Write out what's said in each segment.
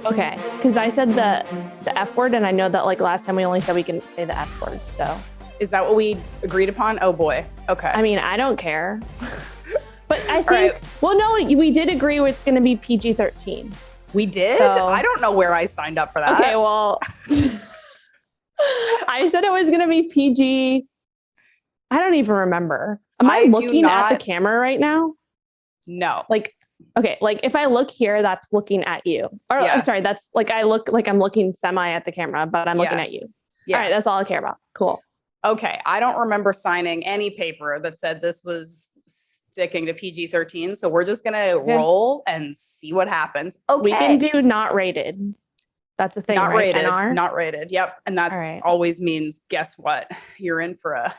Okay, because I said the F word, and I know that like last time we only said we can say the S word. So Is that what we agreed upon? Oh boy. Okay. I mean, I don't care. But I think, right. Well, no, we did agree it's going to be PG-13. We did? So, I don't know where I signed up for that. Okay, well, I said it was going to be PG. I don't even remember. Am I looking at the camera right now? No. Like, okay, like if I look here, that's looking at you. Or yes. I'm sorry, that's like I look like I'm looking semi at the camera, but I'm looking at you. Yes. All right, that's all I care about. Cool. Okay, I don't remember signing any paper that said this was sticking to PG-13, so we're just gonna roll and see what happens. Okay. We can do not rated. That's a thing, not right? Rated, NR? not rated. Yep, and that's always means, guess what? You're in for a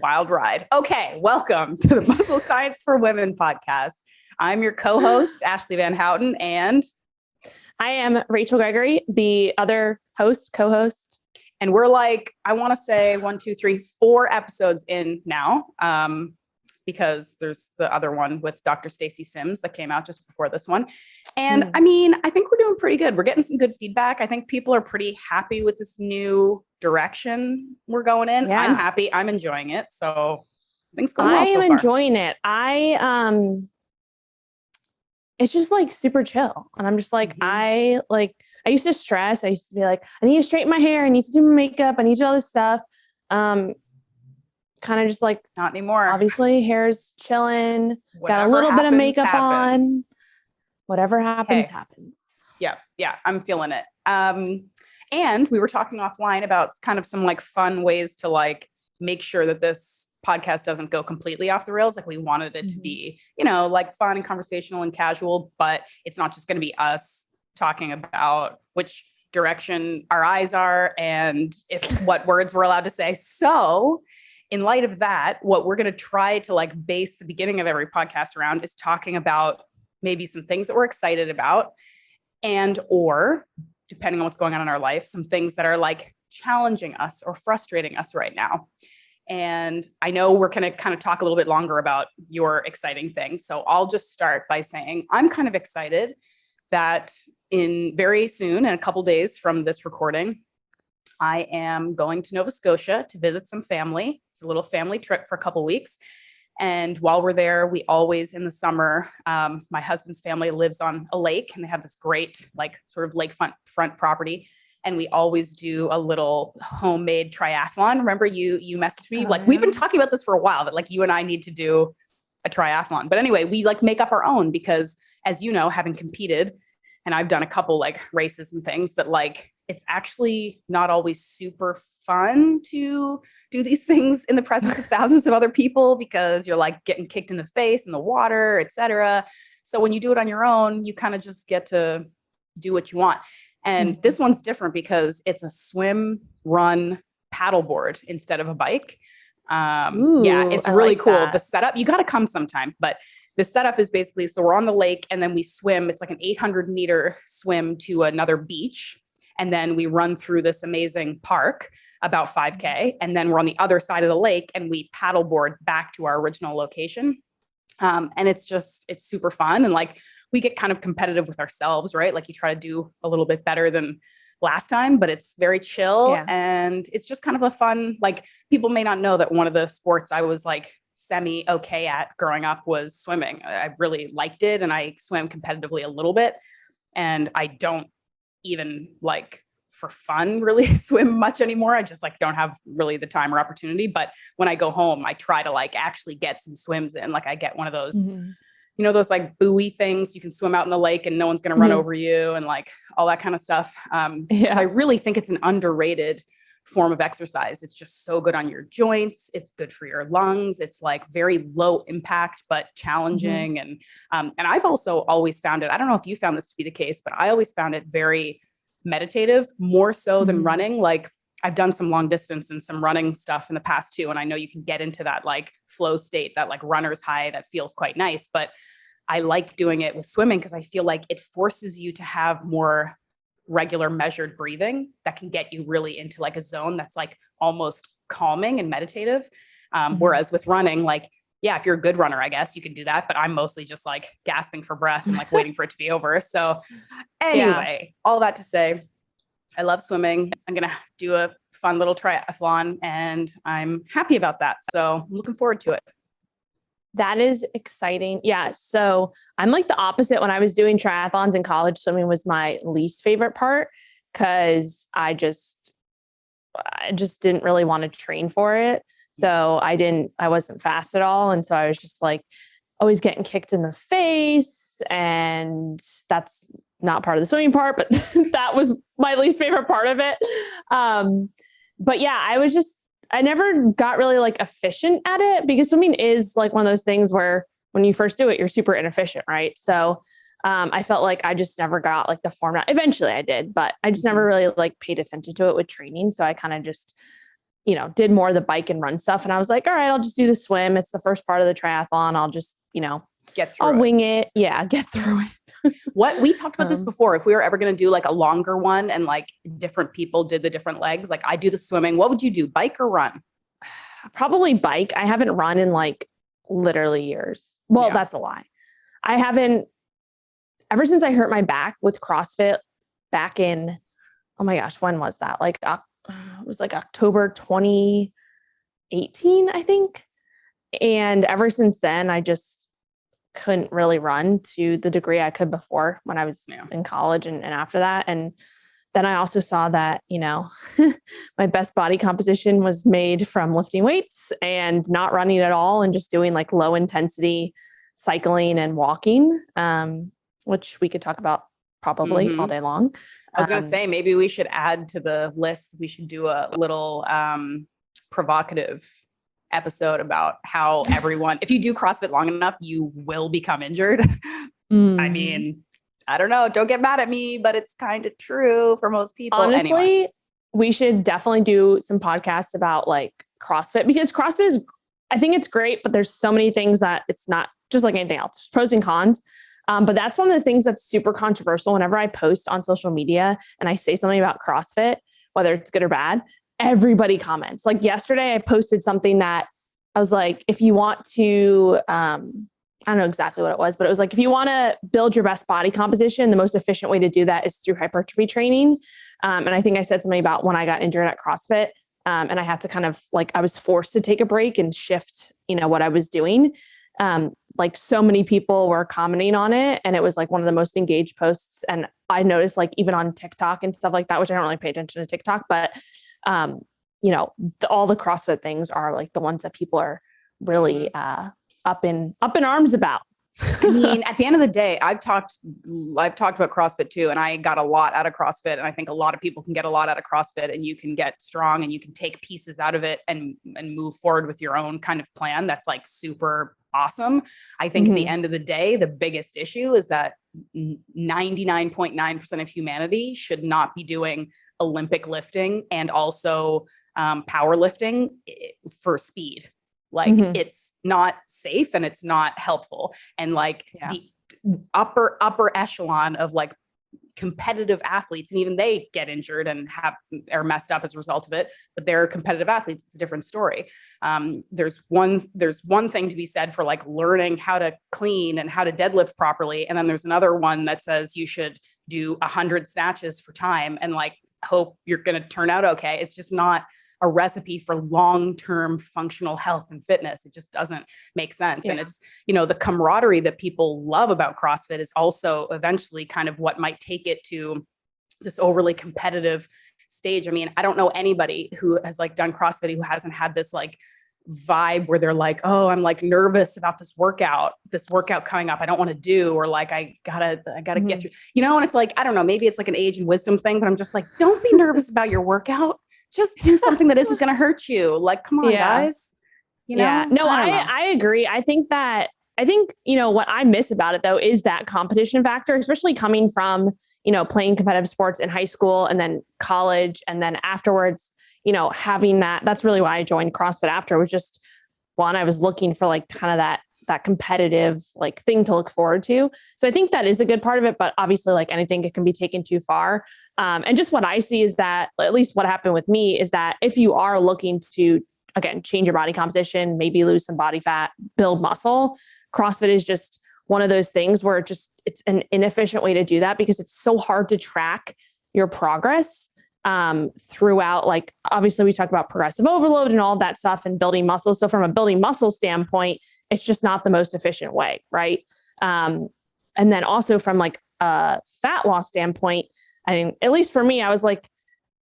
wild ride. Okay, welcome to the Muscle Science for Women podcast. I'm your co-host, Ashleigh Van Houten, and I am Rachel Gregory, the other host, co-host. And we're like, I want to say 4 episodes in now, because there's the other one with Dr. Stacey Sims that came out just before this one. And I mean, I think we're doing pretty good. We're getting some good feedback. I think people are pretty happy with this new direction we're going in. Yeah. I'm happy. I'm enjoying it. So things going well so far. I am enjoying it. It's just like super chill. And I'm just like, I used to stress. I used to be like, I need to straighten my hair. I need to do my makeup. I need to do all this stuff. Kind of just like, not anymore. Obviously hair's chilling. Got a little bit of makeup on. Whatever happens, happens. Yeah. Yeah. I'm feeling it. And we were talking offline about kind of some like fun ways to like make sure that this podcast doesn't go completely off the rails. Like we wanted it to be, you know, like fun and conversational and casual, but it's not just going to be us talking about which direction our eyes are and what words we're allowed to say. So in light of that, what we're going to try to like base the beginning of every podcast around is talking about maybe some things that we're excited about and, or depending on what's going on in our life, some things that are like challenging us or frustrating us right now. And I know we're going to kind of talk a little bit longer about your exciting things. So I'll just start by saying I'm kind of excited that in very soon, in a couple days from this recording, I am going to Nova Scotia to visit some family. It's a little family trip for a couple weeks. And while we're there, we always in the summer, my husband's family lives on a lake and they have this great like sort of lakefront property. And we always do a little homemade triathlon. Remember you messaged me we've been talking about this for a while that like you and I need to do a triathlon. But anyway, we like make up our own because as you know, having competed and I've done a couple like races and things that like, it's actually not always super fun to do these things in the presence of thousands of other people because you're like getting kicked in the face in the water, etc. So when you do it on your own, you kind of just get to do what you want. And this one's different because it's a swim, run, paddleboard instead of a bike. Yeah, it's really cool. That. The setup, you got to come sometime, but the setup is basically, so we're on the lake and then we swim. It's like an 800-meter swim to another beach. And then we run through this amazing park, about 5K. And then we're on the other side of the lake and we paddleboard back to our original location. And it's super fun. And like, we get kind of competitive with ourselves, right? Like you try to do a little bit better than last time, but it's very chill. Yeah. And it's just kind of a fun, like people may not know that one of the sports I was like semi okay at growing up was swimming. I really liked it. And I swam competitively a little bit. And I don't even like for fun really swim much anymore. I just like don't have really the time or opportunity. But when I go home, I try to like actually get some swims in. Like I get one of those, you know, those like buoy things you can swim out in the lake and no one's going to run over you and like all that kind of stuff. Because I really think it's an underrated form of exercise. It's just so good on your joints. It's good for your lungs. It's like very low impact, but challenging. And I've also always found it, I don't know if you found this to be the case, but I always found it very meditative, more so than running. Like I've done some long distance and some running stuff in the past too. And I know you can get into that like flow state, that like runner's high that feels quite nice, but I like doing it with swimming because I feel like it forces you to have more regular measured breathing that can get you really into like a zone that's like almost calming and meditative. Whereas with running, like yeah, if you're a good runner, I guess you can do that. But I'm mostly just like gasping for breath and like waiting for it to be over. So anyway, all that to say, I love swimming. I'm going to do a fun little triathlon and I'm happy about that. So I'm looking forward to it. That is exciting. Yeah. So I'm like the opposite. When I was doing triathlons in college, swimming was my least favorite part because I just didn't really want to train for it. So I wasn't fast at all. And so I was just like always getting kicked in the face, and that's not part of the swimming part, but that was my least favorite part of it. But yeah, I never got really like efficient at it, because swimming is like one of those things where when you first do it, you're super inefficient. Right. So I felt like I just never got like the form. Eventually I did, but I just never really like paid attention to it with training. So I kind of just, did more of the bike and run stuff. And I was like, all right, I'll just do the swim. It's the first part of the triathlon. I'll just, I'll wing it. Yeah. Get through it. What we talked about this before, if we were ever going to do like a longer one and like different people did the different legs, like I do the swimming, what would you do? Bike or run? Probably bike. I haven't run in like literally years. Well, that's a lie. I haven't, ever since I hurt my back with CrossFit back in, oh my gosh, when was that? Like, it was like October 2018, I think. And ever since then, I just couldn't really run to the degree I could before when I was in college and after that. And then I also saw that, my best body composition was made from lifting weights and not running at all and just doing like low intensity cycling and walking, which we could talk about probably all day long. I was going to say, maybe we should add to the list. We should do a little provocative episode about how everyone, if you do CrossFit long enough, you will become injured. I mean, I don't know. Don't get mad at me, but it's kind of true for most people. Honestly, anyway. We should definitely do some podcasts about like CrossFit, because CrossFit is, I think it's great, but there's so many things that it's not just like anything else. There's pros and cons. But that's one of the things that's super controversial. Whenever I post on social media and I say something about CrossFit, whether it's good or bad, everybody comments. Like yesterday, I posted something that I was like, if you want to, I don't know exactly what it was, but it was like, if you want to build your best body composition, the most efficient way to do that is through hypertrophy training. And I think I said something about when I got injured at CrossFit, and I had to kind of like, I was forced to take a break and shift, what I was doing. Like so many people were commenting on it, and it was like one of the most engaged posts. And I noticed like even on TikTok and stuff like that, which I don't really pay attention to TikTok, but, all the CrossFit things are like the ones that people are really, up in arms about. I mean, at the end of the day, I've talked about CrossFit too, and I got a lot out of CrossFit. And I think a lot of people can get a lot out of CrossFit, and you can get strong and you can take pieces out of it and move forward with your own kind of plan. That's like super awesome. I think at the end of the day, the biggest issue is that 99.9% of humanity should not be doing Olympic lifting and also powerlifting for speed. Like it's not safe and it's not helpful. And like the upper echelon of like competitive athletes, and even they get injured and are messed up as a result of it, but they're competitive athletes. It's a different story. There's one thing to be said for like learning how to clean and how to deadlift properly. And then there's another one that says you should do 100 snatches for time and like hope you're going to turn out okay. It's just not a recipe for long-term functional health and fitness. It just doesn't make sense. And it's, the camaraderie that people love about CrossFit is also eventually kind of what might take it to this overly competitive stage. I mean, I don't know anybody who has like done CrossFit who hasn't had this like vibe where they're like, oh, I'm like nervous about this workout coming up. I don't want to do, or like, I gotta get through, and it's like, I don't know, maybe it's like an age and wisdom thing, but I'm just like, don't be nervous about your workout. Just do something that isn't going to hurt you. Like, come on, guys. No, I agree. I think what I miss about it though, is that competition factor, especially coming from, playing competitive sports in high school and then college. And then afterwards, having that's really why I joined CrossFit after, was just one, I was looking for like kind of that competitive like thing to look forward to. So I think that is a good part of it, but obviously like anything, it can be taken too far. And just what I see is that, at least what happened with me, is that if you are looking to again, change your body composition, maybe lose some body fat, build muscle. CrossFit is just one of those things where it's an inefficient way to do that because it's so hard to track your progress throughout. Like, obviously we talk about progressive overload and all that stuff and building muscle. So from a building muscle standpoint, it's just not the most efficient way. Right. And then also from like a fat loss standpoint, I think, at least for me, I was like,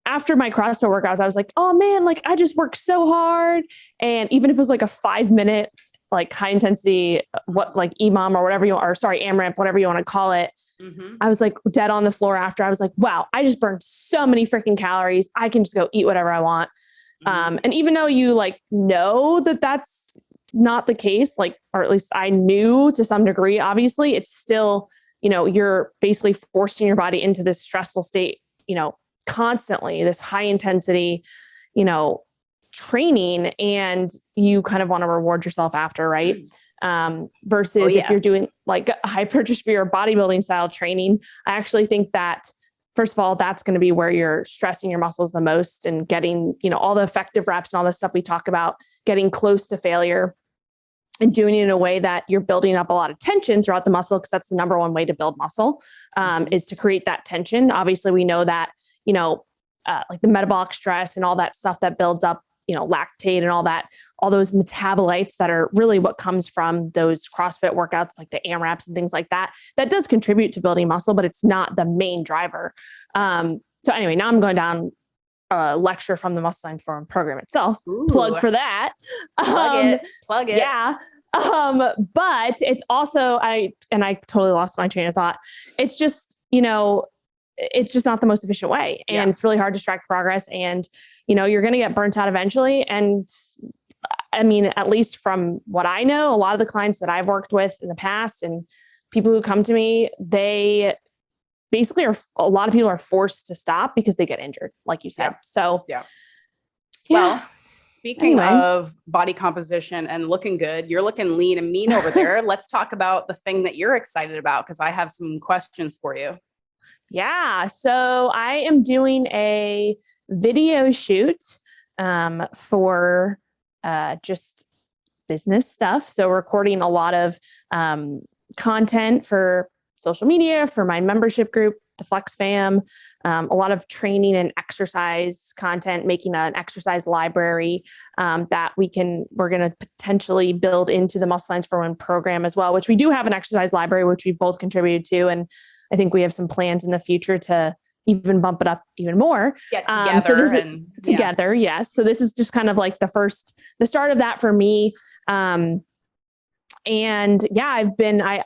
after my CrossFit workouts, I was like, oh man, like I just worked so hard. And even if it was like a 5-minute, like high intensity, like EMOM or whatever AMRAP, whatever you want to call it. Mm-hmm. I was like dead on the floor after. I was like, wow, I just burned so many freaking calories. I can just go eat whatever I want. Mm-hmm. And even though you like know that that's not the case, like, or at least I knew to some degree, obviously it's still, you're basically forcing your body into this stressful state, constantly, this high intensity, training, and you kind of want to reward yourself after, right? Versus if you're doing like hypertrophy or bodybuilding style training, I actually think that first of all, that's going to be where you're stressing your muscles the most and getting, all the effective reps and all the stuff we talk about, getting close to failure and doing it in a way that you're building up a lot of tension throughout the muscle. Cause that's the number one way to build muscle, is to create that tension. Obviously we know that, like the metabolic stress and all that stuff that builds up, lactate and all those metabolites that are really what comes from those CrossFit workouts, like the AMRAPs and things like that, that does contribute to building muscle, but it's not the main driver. So anyway, now I'm going down a lecture from the Muscle Science Forum program itself. Ooh. Plug for that. Plug it. Yeah. But it's also, I totally lost my train of thought. It's just, it's just not the most efficient way. And it's really hard to track progress, and, you're going to get burnt out eventually. And I mean, at least from what I know, a lot of the clients that I've worked with in the past and people who come to me, they basically a lot of people are forced to stop because they get injured, like you said. Yeah. So, Well, speaking of body composition and looking good, you're looking lean and mean over there. Let's talk about the thing that you're excited about, because I have some questions for you. Yeah. So I am doing a video shoot for just business stuff. So recording a lot of content for social media, for my membership group, the Flex Fam, a lot of training and exercise content, making an exercise library that we're going to potentially build into the Muscle Science for Women program as well, which we do have an exercise library, which we both contributed to. And I think we have some plans in the future to even bump it up even more. Get together. Together. Yes. So this is just kind of like the start of that for me. And yeah,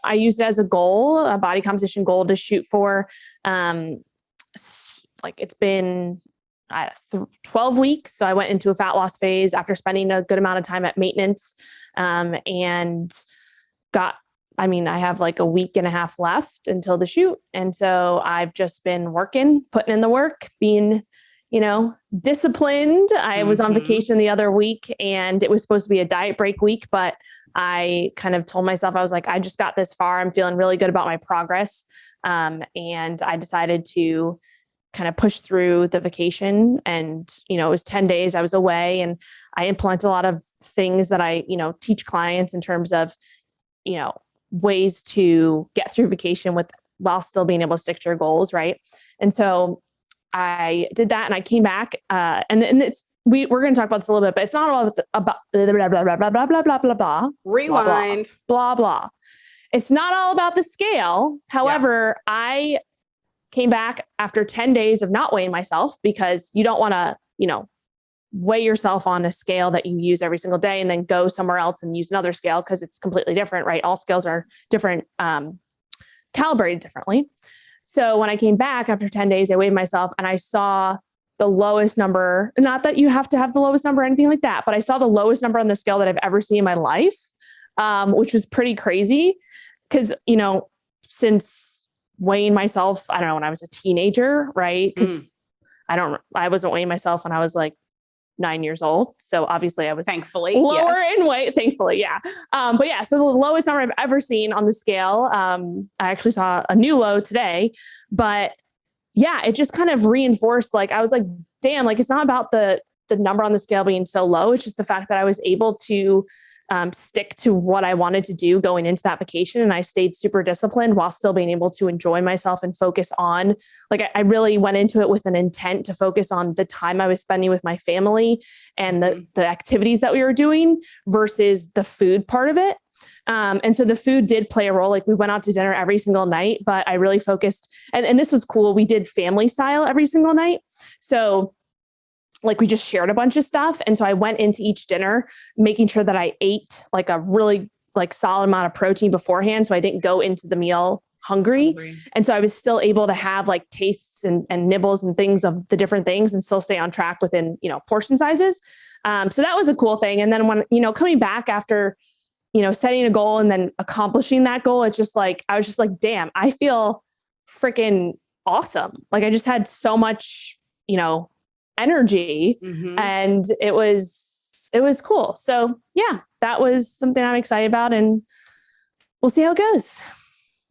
I used it as a goal, a body composition goal to shoot for, like it's been 12 weeks. So I went into a fat loss phase after spending a good amount of time at maintenance, and I have like a week and a half left until the shoot. And so I've just been putting in the work, being, disciplined. I was on vacation the other week, and it was supposed to be a diet break week, but I kind of told myself, I was like, I just got this far. I'm feeling really good about my progress. And I decided to kind of push through the vacation, and, it was 10 days I was away, and I implemented a lot of things that I, teach clients in terms of, ways to get through vacation while still being able to stick to your goals. Right. And so I did that, and I came back, and we're going to talk about this a little bit, but it's not all about blah, blah, blah, blah, blah, blah, blah, blah, blah. Rewind. Blah, blah. It's not all about the scale. However, I came back after 10 days of not weighing myself, because you don't want to, weigh yourself on a scale that you use every single day and then go somewhere else and use another scale, because it's completely different, right? All scales are different, calibrated differently. So when I came back after 10 days, I weighed myself and I saw the lowest number, not that you have to have the lowest number or anything like that, but I saw the lowest number on the scale that I've ever seen in my life, which was pretty crazy. Cause, since weighing myself, I don't know, when I was a teenager, right? Cause I wasn't weighing myself when I was like 9 years old. So obviously I was thankfully lower in weight, thankfully. Yeah. But yeah, so the lowest number I've ever seen on the scale, I actually saw a new low today, but yeah, it just kind of reinforced, like, I was like, damn, like, it's not about the the number on the scale being so low. It's just the fact that I was able to stick to what I wanted to do going into that vacation. And I stayed super disciplined while still being able to enjoy myself and focus on, like, I really went into it with an intent to focus on the time I was spending with my family and the activities that we were doing versus the food part of it. And so the food did play a role. Like, we went out to dinner every single night, but I really focused, and this was cool. We did family style every single night. So like, we just shared a bunch of stuff. And so I went into each dinner making sure that I ate like a really like solid amount of protein beforehand. So I didn't go into the meal hungry. And so I was still able to have like tastes and nibbles and things of the different things and still stay on track within, portion sizes. So that was a cool thing. And then when, coming back after, setting a goal and then accomplishing that goal, it's just like, I was just like, damn, I feel freaking awesome. Like, I just had so much, energy, and it was cool. So yeah, that was something I'm excited about, and we'll see how it goes.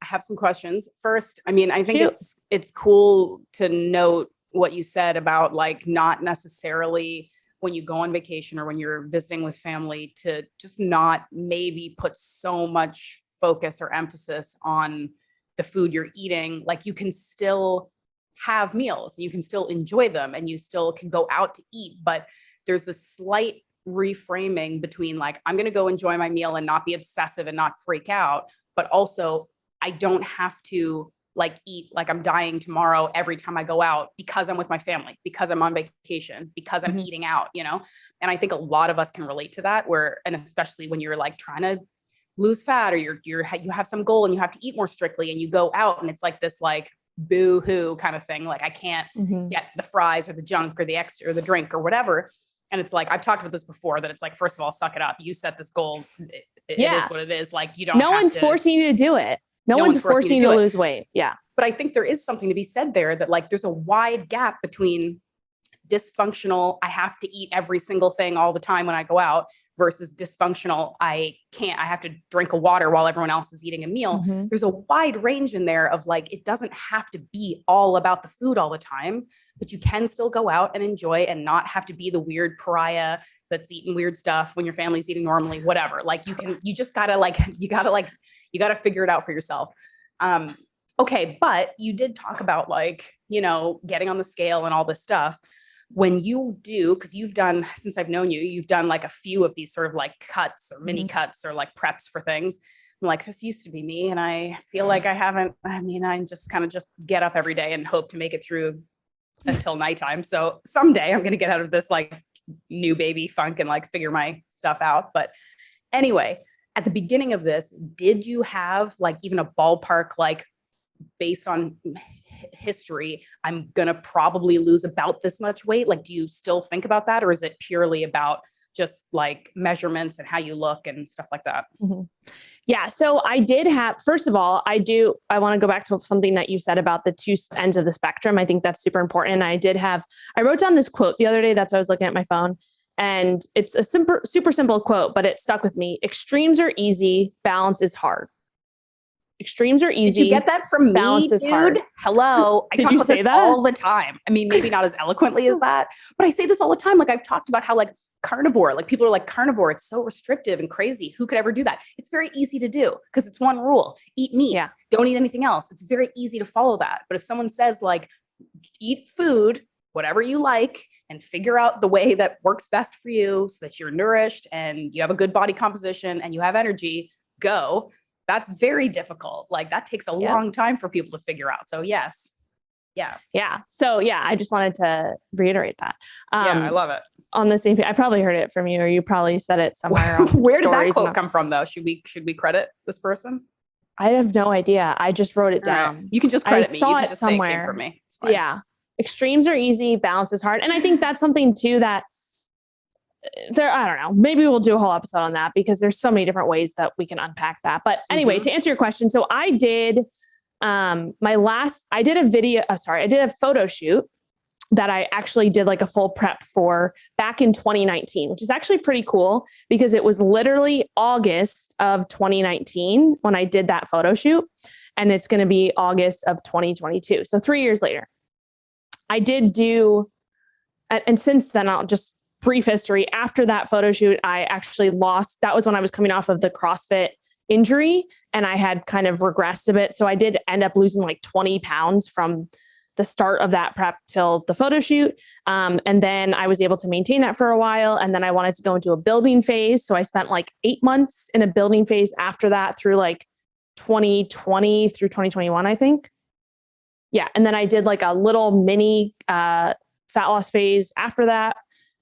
I have some questions. First, I think it's cool to note what you said about like not necessarily when you go on vacation or when you're visiting with family to just not maybe put so much focus or emphasis on the food you're eating. Like, you can still have meals and you can still enjoy them and you still can go out to eat, but there's this slight reframing between like, I'm going to go enjoy my meal and not be obsessive and not freak out, but also I don't have to like eat like I'm dying tomorrow every time I go out because I'm with my family, because I'm on vacation, because I'm eating out, and I think a lot of us can relate to that, and especially when you're like trying to lose fat or you have some goal and you have to eat more strictly and you go out and it's like this like boo-hoo kind of thing. Like, I can't get the fries or the junk or the extra or the drink or whatever. And it's like, I've talked about this before, that it's like, first of all, suck it up. You set this goal. It is what it is. Like, you don't no one's forcing you to do it. No one's forcing you to lose weight. Yeah. But I think there is something to be said there that like, there's a wide gap between dysfunctional, I have to eat every single thing all the time when I go out, versus dysfunctional, I have to drink a water while everyone else is eating a meal. There's a wide range in there of like, it doesn't have to be all about the food all the time, but you can still go out and enjoy and not have to be the weird pariah that's eating weird stuff when your family's eating normally, whatever. Like, you gotta figure it out for yourself. Okay. But you did talk about like, getting on the scale and all this stuff. When you do, because you've done, since I've known you, you've done like a few of these sort of like cuts or mini cuts or like preps for things. I'm like, this used to be me. And I feel like I haven't, I just kind of just get up every day and hope to make it through until nighttime. So someday I'm going to get out of this like new baby funk and like figure my stuff out. But anyway, at the beginning of this, did you have like even a ballpark, like based on history, I'm going to probably lose about this much weight? Like, do you still think about that? Or is it purely about just like measurements and how you look and stuff like that? Yeah. So I did have, first of all, I want to go back to something that you said about the two ends of the spectrum. I think that's super important. I wrote down this quote the other day. That's why I was looking at my phone, and it's a super simple quote, but it stuck with me. Extremes are easy. Balance is hard. Extremes are easy. Did you get that from me, dude? Hard. Hello. I talk about this all the time. Maybe not as eloquently as that, but I say this all the time. Like, I've talked about how like carnivore, like people are like, carnivore, it's so restrictive and crazy. Who could ever do that? It's very easy to do because it's one rule: eat meat. Yeah. Don't eat anything else. It's very easy to follow that. But if someone says like, eat food, whatever you like, and figure out the way that works best for you so that you're nourished and you have a good body composition and you have energy, go. That's very difficult. Like, that takes a long time for people to figure out. So yes. Yeah. So yeah, I just wanted to reiterate that. I love it. On the same page, I probably heard it from you, or you probably said it somewhere. Where did that quote come from though? Should we credit this person? I have no idea. I just wrote it down. Right. You can just credit me. You can just somewhere. Say it came from me. It's fine. Yeah. Extremes are easy. Balance is hard. And I think that's something too that I don't know, maybe we'll do a whole episode on that because there's so many different ways that we can unpack that. But anyway, to answer your question. So I did, I did a photo shoot that I actually did like a full prep for back in 2019, which is actually pretty cool because it was literally August of 2019 when I did that photo shoot. And it's going to be August of 2022. So 3 years later, I did do, and since then I'll just brief history. After that photo shoot, I actually lost, that was when I was coming off of the CrossFit injury and I had kind of regressed a bit. So I did end up losing like 20 pounds from the start of that prep till the photo shoot. And then I was able to maintain that for a while. And then I wanted to go into a building phase. So I spent like 8 months in a building phase after that through like 2020 through 2021, I think. Yeah. And then I did like a little mini fat loss phase after that.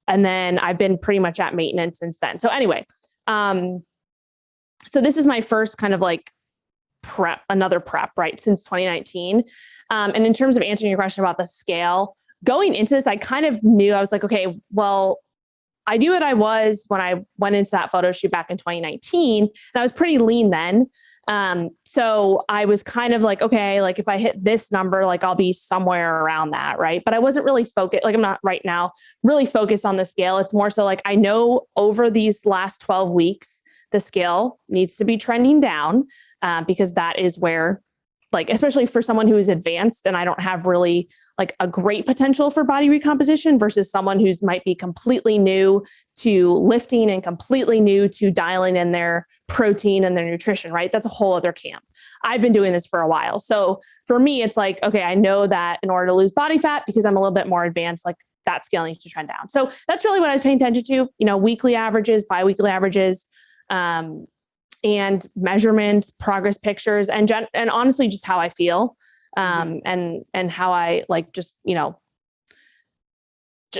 And then I've been pretty much at maintenance since then. So anyway, so this is my first kind of like another prep, right, since 2019. And in terms of answering your question about the scale, going into this, I kind of knew, I was like, okay, well, I knew what I was when I went into that photo shoot back in 2019, and I was pretty lean then. So I was kind of like, okay, like if I hit this number, like I'll be somewhere around that. Right. But I wasn't really focused. Like I'm not right now really focused on the scale. It's more so like, I know over these last 12 weeks, the scale needs to be trending down, because that is where, like, especially for someone who is advanced and I don't have really like a great potential for body recomposition versus someone who's might be completely new to lifting and completely new to dialing in their protein and their nutrition, right? That's a whole other camp. I've been doing this for a while. So for me, it's like, okay, I know that in order to lose body fat, because I'm a little bit more advanced, like that scale needs to trend down. So that's really what I was paying attention to, weekly averages, biweekly averages, and measurements, progress pictures, and honestly, just how I feel, and how I like, just,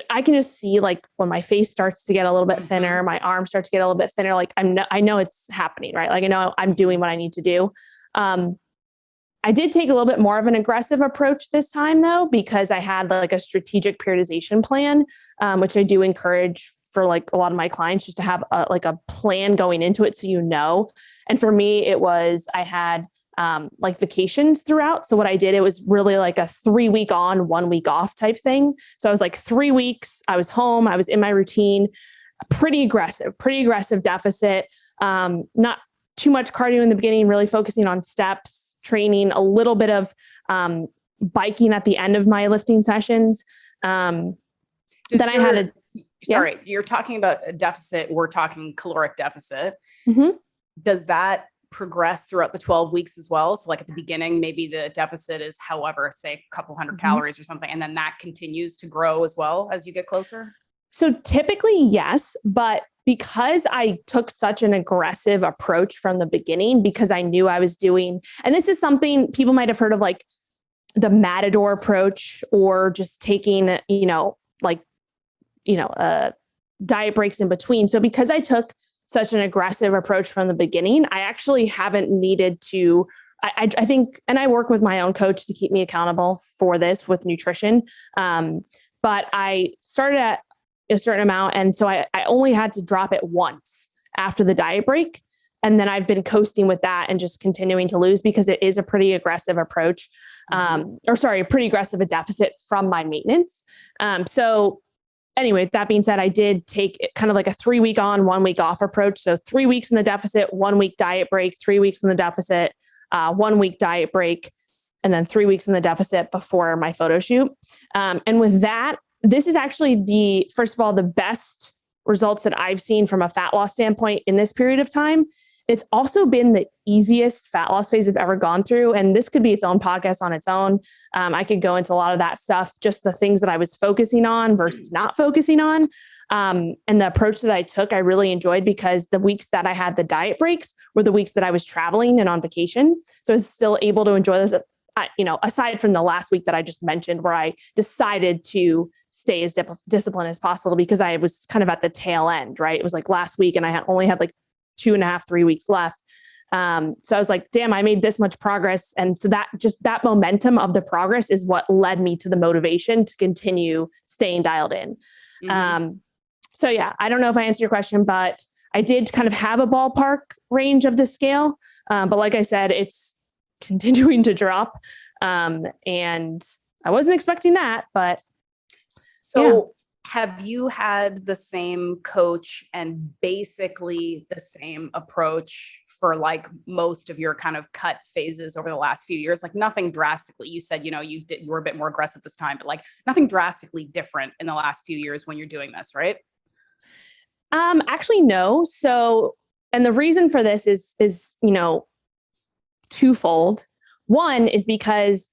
I can just see like when my face starts to get a little bit thinner, my arms start to get a little bit thinner. Like I know it's happening, right? Like I know I'm doing what I need to do. I did take a little bit more of an aggressive approach this time though, because I had like a strategic periodization plan, which I do encourage for like a lot of my clients, just to have a plan going into it. So, and for me, it was, I had like vacations throughout. So what I did, it was really like a 3 week on, 1 week off type thing. So I was like 3 weeks, I was home, I was in my routine, pretty aggressive deficit, not too much cardio in the beginning, really focusing on steps, training, a little bit of biking at the end of my lifting sessions. Then I had a, Sorry, you're talking about a deficit. We're talking caloric deficit. Mm-hmm. Does that progress throughout the 12 weeks as well? So like at the beginning, maybe the deficit is, however, say a couple hundred calories or something, and then that continues to grow as well as you get closer? So typically, yes, but because I took such an aggressive approach from the beginning, because I knew I was doing, and this is something people might have heard of, like the Matador approach, or just taking, diet breaks in between. So because I took such an aggressive approach from the beginning, I actually haven't needed to, I think, and I work with my own coach to keep me accountable for this with nutrition. But I started at a certain amount. And so I only had to drop it once after the diet break. And then I've been coasting with that and just continuing to lose, because it is a pretty aggressive approach, a pretty aggressive deficit from my maintenance. So anyway, that being said, I did take kind of like a 3 week on, 1 week off approach. So 3 weeks in the deficit, 1 week diet break, 3 weeks in the deficit, 1 week diet break, and then 3 weeks in the deficit before my photo shoot. And with that, this is actually first of all, the best results that I've seen from a fat loss standpoint in this period of time. It's also been the easiest fat loss phase I've ever gone through. And this could be its own podcast on its own. I could go into a lot of that stuff, just the things that I was focusing on versus not focusing on. And the approach that I took, I really enjoyed, because the weeks that I had the diet breaks were the weeks that I was traveling and on vacation. So I was still able to enjoy this, aside from the last week that I just mentioned, where I decided to stay as disciplined as possible, because I was kind of at the tail end, right? It was like last week and I only had like 2.5, 3 weeks left. So I was like, damn, I made this much progress. And so that momentum of the progress is what led me to the motivation to continue staying dialed in. So yeah, I don't know if I answered your question, but I did kind of have a ballpark range of the scale. But like I said, it's continuing to drop. And I wasn't expecting that, but so have you had the same coach and basically the same approach for like most of your kind of cut phases over the last few years? Like nothing drastically, you said, you were a bit more aggressive this time, but like nothing drastically different in the last few years when you're doing this, right? Actually, no. So, and the reason for this is, twofold. One is because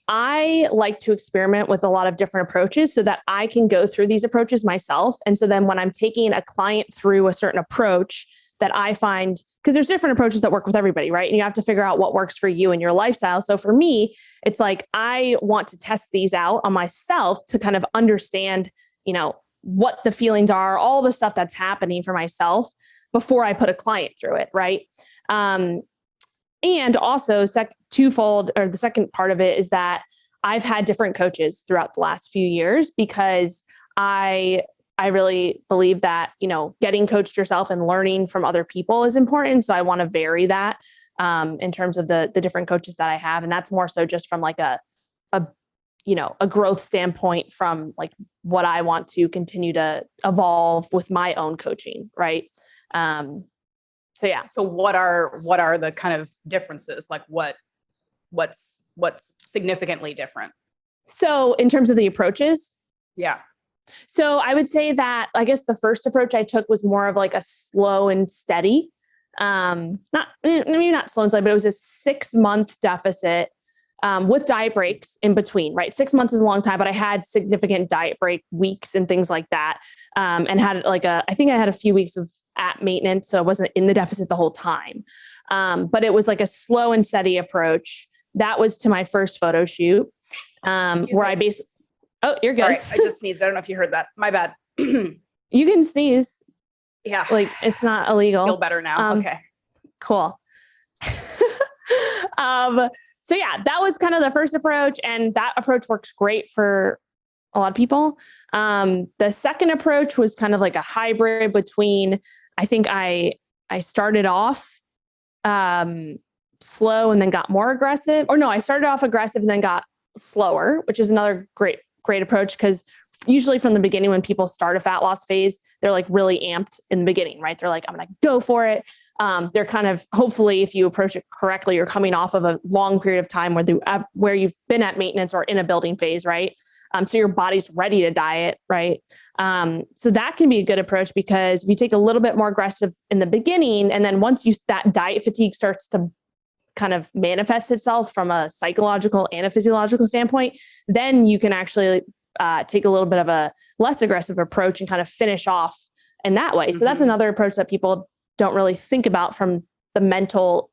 I like to experiment with a lot of different approaches so that I can go through these approaches myself. And so then when I'm taking a client through a certain approach that I find, because there's different approaches that work with everybody, right? And you have to figure out what works for you and your lifestyle. So for me, it's like I want to test these out on myself to kind of understand, what the feelings are, all the stuff that's happening for myself before I put a client through it, right? And also twofold, or the second part of it is that I've had different coaches throughout the last few years because I really believe that, getting coached yourself and learning from other people is important. So I want to vary that in terms of the different coaches that I have. And that's more so just from like a growth standpoint from like what I want to continue to evolve with my own coaching. Right. So yeah. So what are the kind of differences? Like what's significantly different? So in terms of the approaches, yeah. So I would say that I guess the first approach I took was more of like a slow and steady, maybe not slow and steady, but it was a 6-month deficit with diet breaks in between, right? 6 months is a long time, but I had significant diet break weeks and things like that. And had I think I had a few weeks of at maintenance. So I wasn't in the deficit the whole time. But it was like a slow and steady approach. That was to my first photo shoot where I basically, oh, you're good. Sorry, I just sneezed. I don't know if you heard that. My bad. You can sneeze. Yeah. Like it's not illegal. I feel better now. Okay. Cool. So yeah, that was kind of the first approach, and that approach works great for a lot of people. The second approach was kind of like a hybrid between, I think I started off slow and then got more aggressive, or no, I started off aggressive and then got slower, which is another great approach, because usually from the beginning when people start a fat loss phase, they're like really amped in the beginning, right? They're like, I'm going to go for it. They're kind of, hopefully if you approach it correctly, you're coming off of a long period of time where you've been at maintenance or in a building phase, right? So your body's ready to diet, right? So that can be a good approach, because if you take a little bit more aggressive in the beginning, and then once that diet fatigue starts to kind of manifest itself from a psychological and a physiological standpoint, then you can actually take a little bit of a less aggressive approach and kind of finish off in that way. Mm-hmm. So that's another approach that people don't really think about from the mental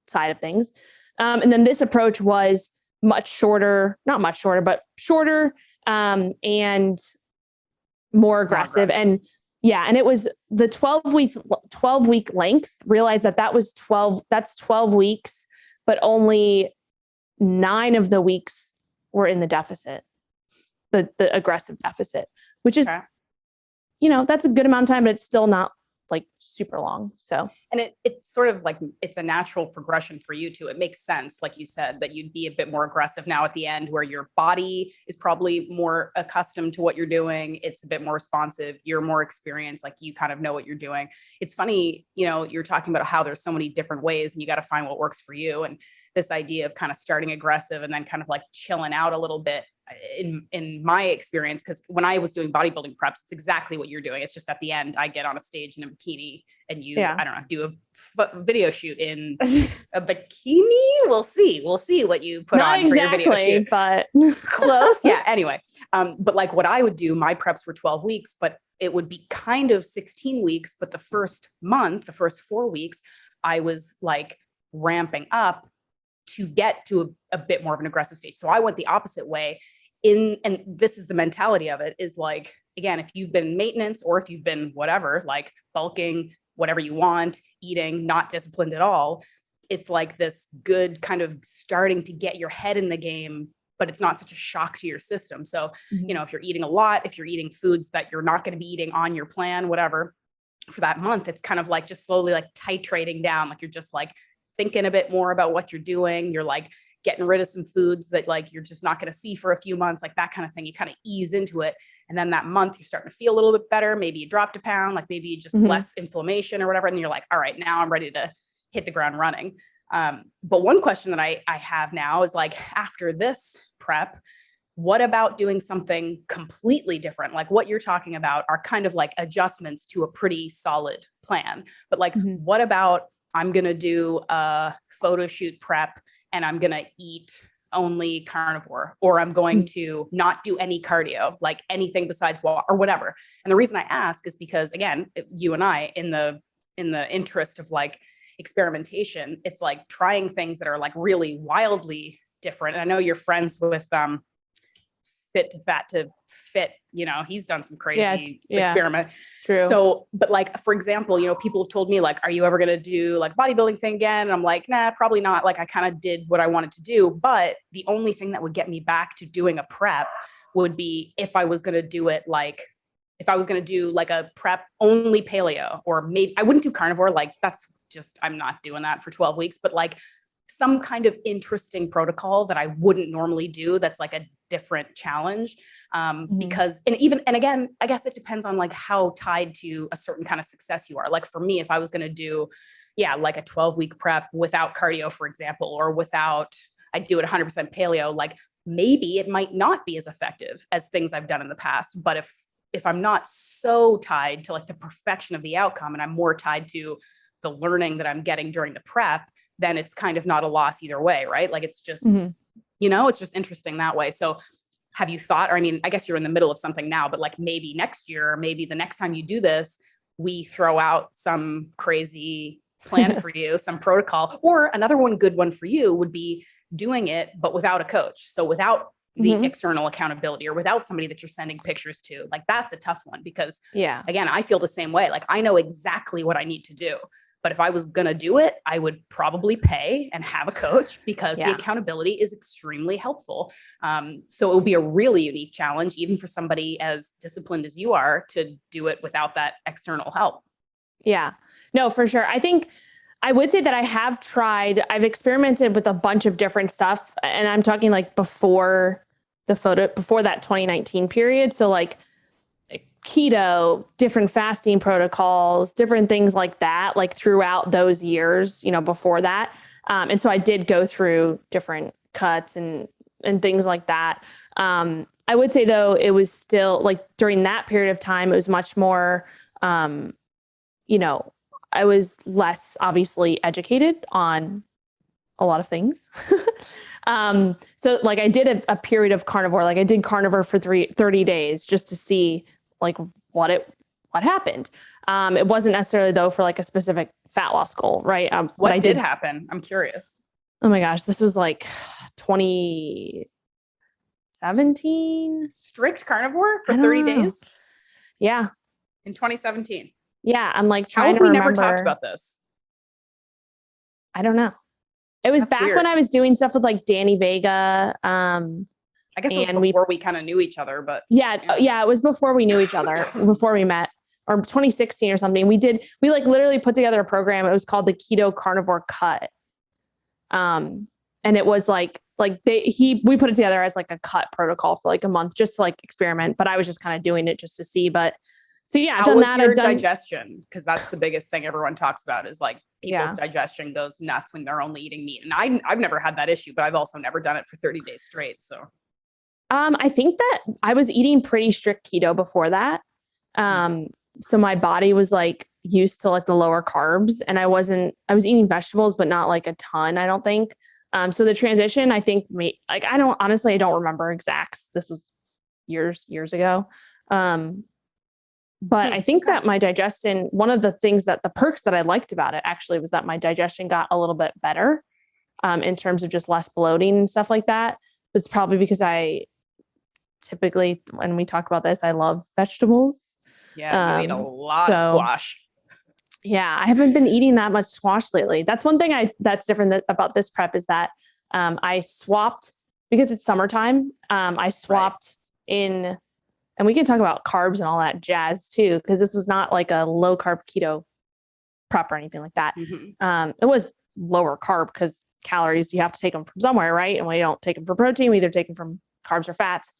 side of things. And then this approach was not much shorter, but shorter and more aggressive. And yeah, and it was the 12 week length. Realized that's 12 weeks, but only 9 of the weeks were in the deficit, the aggressive deficit, which is, that's a good amount of time, but it's still not like super long. So, and it's sort of like, it's a natural progression for you too. It makes sense, like you said, that you'd be a bit more aggressive now at the end, where your body is probably more accustomed to what you're doing. It's a bit more responsive. You're more experienced, like you kind of know what you're doing. It's funny, you're talking about how there's so many different ways and you got to find what works for you. And this idea of kind of starting aggressive and then kind of like chilling out a little bit, in my experience, because when I was doing bodybuilding preps, it's exactly what you're doing. It's just at the end, I get on a stage in a bikini and I don't know, do a video shoot in a bikini. We'll see what you put Not on for your video shoot. But close. Yeah. Anyway. But like what I would do, my preps were 12 weeks, but it would be kind of 16 weeks. But the first 4 weeks, I was like ramping up to get to a bit more of an aggressive stage. So I went the opposite way. And this is the mentality of it, is like, again, if you've been maintenance or if you've been whatever, like bulking, whatever you want, eating, not disciplined at all, it's like this good kind of starting to get your head in the game, but it's not such a shock to your system. So, if you're eating a lot, if you're eating foods that you're not going to be eating on your plan, whatever, for that month, it's kind of like just slowly like titrating down. Like you're just like thinking a bit more about what you're doing. You're like getting rid of some foods that like you're just not going to see for a few months, like that kind of thing. You kind of ease into it. And then that month you're starting to feel a little bit better. Maybe you dropped a pound, like maybe just less inflammation or whatever. And you're like, all right, now I'm ready to hit the ground running. But one question that I have now is like, after this prep, what about doing something completely different? Like what you're talking about are kind of like adjustments to a pretty solid plan. But like, what about I'm going to do a photo shoot prep and I'm going to eat only carnivore, or I'm going to not do any cardio, like anything besides walk or whatever. And the reason I ask is because, again, you and I, in the interest of like experimentation, it's like trying things that are like really wildly different. And I know you're friends with Fit to Fat to Fit, you know, he's done some crazy experiment. True. So, but like, for example, you know, people have told me like, are you ever going to do like bodybuilding thing again? And I'm like, nah, probably not. Like I kind of did what I wanted to do, but the only thing that would get me back to doing a prep would be if I was going to do it, like if I was going to do like a prep only paleo, or maybe I wouldn't do carnivore. Like that's just, I'm not doing that for 12 weeks, but like some kind of interesting protocol that I wouldn't normally do. That's like a different challenge. Because, and again, I guess it depends on like how tied to a certain kind of success you are. Like for me, if I was going to do, like a 12-week prep without cardio, for example, or without, I'd do it 100% paleo, like maybe it might not be as effective as things I've done in the past. But if I'm not so tied to like the perfection of the outcome, and I'm more tied to the learning that I'm getting during the prep, then it's kind of not a loss either way, right? Like it's just, it's just interesting that way. So have you thought, or I mean, I guess you're in the middle of something now, but like maybe next year, or maybe the next time you do this, we throw out some crazy plan for you, some protocol, or another good one for you would be doing it, but without a coach. So without the external accountability, or without somebody that you're sending pictures to. Like that's a tough one because again, I feel the same way. Like I know exactly what I need to do. But if I was going to do it, I would probably pay and have a coach because the accountability is extremely helpful. So it would be a really unique challenge, even for somebody as disciplined as you are, to do it without that external help. Yeah, no, for sure. I think I would say that I've experimented with a bunch of different stuff, and I'm talking like before that 2019 period. So like keto, different fasting protocols, different things like that, like throughout those years, before that. And so I did go through different cuts and things like that. I would say though, it was still like during that period of time, it was much more, I was less obviously educated on a lot of things. So like I did a period of carnivore, like I did carnivore for 30 days just to see like what happened. It wasn't necessarily though for like a specific fat loss goal, right? What did happen? I'm curious. Oh my gosh, this was like 2017. Strict carnivore for 30 days? Yeah. In 2017. Yeah, I'm like trying to How remember. have we never talked about this? I don't know. It was back when I was doing stuff with like Danny Vega. I guess it was before we kind of knew each other, but yeah, it was before we knew each other, before we met, or 2016 or something. We like literally put together a program. It was called the Keto Carnivore Cut. And it was we put it together as like a cut protocol for like a month, just to like experiment. But I was just kind of doing it just to see. But so yeah, I've done that. How was your digestion? Because that's the biggest thing everyone talks about is like people's digestion goes nuts when they're only eating meat. And I've never had that issue, but I've also never done it for 30 days straight. So I think that I was eating pretty strict keto before that. So my body was like used to like the lower carbs, and I was eating vegetables, but not like a ton, I don't think. So the transition, I think I don't remember exacts. This was years ago. But I think that my digestion, one of the things that the perks that I liked about it actually was that my digestion got a little bit better, in terms of just less bloating and stuff like that. It's probably because I typically, when we talk about this, I love vegetables. Yeah, you ate a lot of squash. Yeah, I haven't been eating that much squash lately. That's one thing that's different about this prep is that I swapped, because it's summertime, I swapped in, and we can talk about carbs and all that jazz too, because this was not like a low carb keto prep or anything like that. It was lower carb because calories, you have to take them from somewhere, right? And we don't take them for protein, we either take them from carbs or fats.